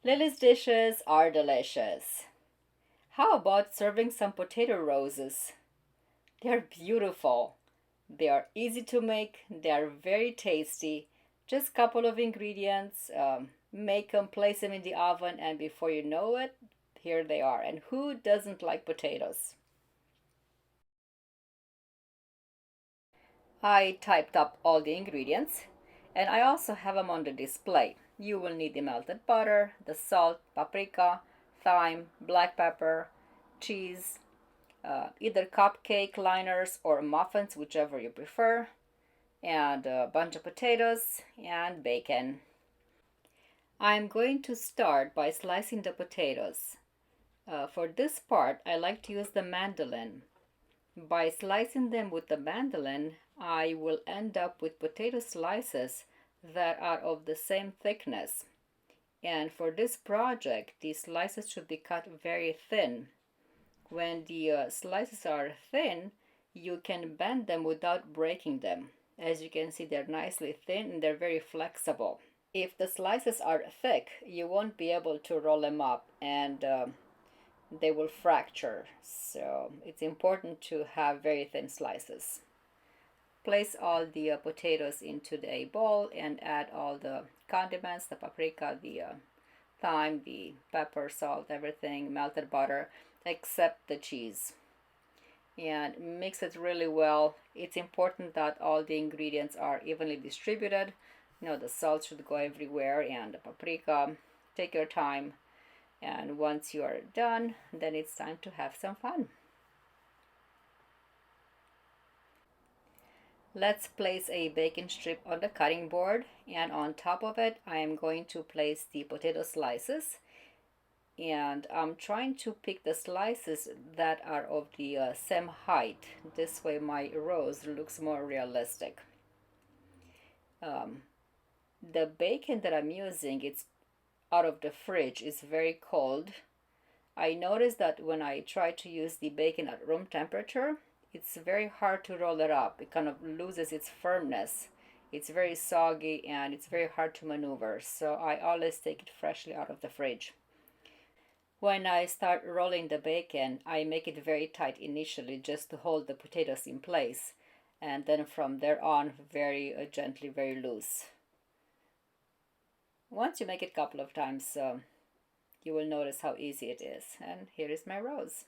Lily's dishes are delicious. How about serving some potato roses? They're beautiful. They are easy to make. They are very tasty. Just a couple of ingredients. Make them, place them in the oven, and before you know it, here they are. And who doesn't like potatoes? I typed up all the ingredients, and I also have them on the display. You will need the melted butter, the salt, paprika, thyme, black pepper, cheese, either cupcake liners or muffins, whichever you prefer, and a bunch of potatoes and bacon. I'm going to start by slicing the potatoes. For this part, I like to use the mandolin. By slicing them with the mandolin, I will end up with potato slices that are of the same thickness. And for this project, these slices should be cut very thin. When the slices are thin, you can bend them without breaking them. As you can see, they're nicely thin and they're very flexible. If the slices are thick, you won't be able to roll them up and they will fracture. So it's important to have very thin slices. Place all the potatoes into a bowl and add all the condiments, the paprika, the thyme, the pepper, salt, everything, melted butter, except the cheese. And mix it really well. It's important that all the ingredients are evenly distributed. The salt should go everywhere and the paprika. Take your time. And once you are done, then it's time to have some fun. Let's place a bacon strip on the cutting board, and on top of it I am going to place the potato slices, and I'm trying to pick the slices that are of the same height. This way my rose looks more realistic. The bacon that I'm using, it's out of the fridge, is very cold. I noticed that when I try to use the bacon at room temperature, it's very hard to roll it up. It kind of loses its firmness. It's very soggy and it's very hard to maneuver. So I always take it freshly out of the fridge. When I start rolling the bacon, I make it very tight initially just to hold the potatoes in place. And then from there on, very gently, very loose. Once you make it a couple of times, you will notice how easy it is. And here is my rose.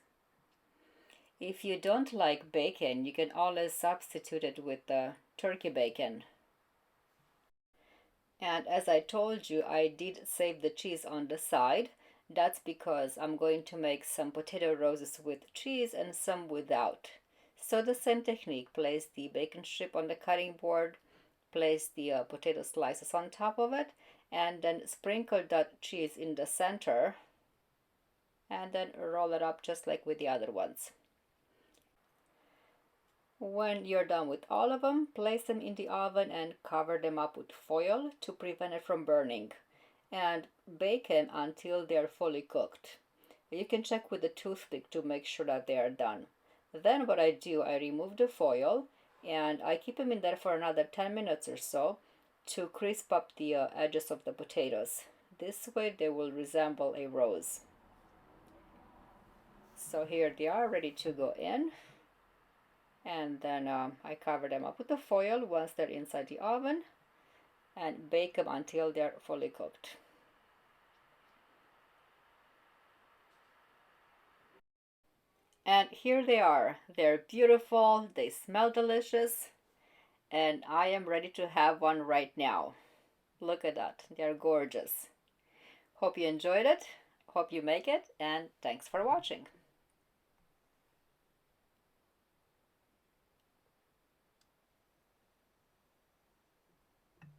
If you don't like bacon, you can always substitute it with turkey bacon. And as I told you, I did save the cheese on the side. That's because I'm going to make some potato roses with cheese and some without. So the same technique, place the bacon strip on the cutting board, place the potato slices on top of it, and then sprinkle that cheese in the center, and then roll it up just like with the other ones. When you're done with all of them, place them in the oven and cover them up with foil to prevent it from burning. And bake them until they're fully cooked. You can check with a toothpick to make sure that they are done. Then what I do, I remove the foil and I keep them in there for another 10 minutes or so to crisp up the edges of the potatoes. This way they will resemble a rose. So here they are, ready to go in. And then I cover them up with the foil once they're inside the oven and bake them until they're fully cooked. And here they are. They're beautiful, they smell delicious, and I am ready to have one right now. Look at that, they're gorgeous. Hope you enjoyed it, hope you make it, and thanks for watching.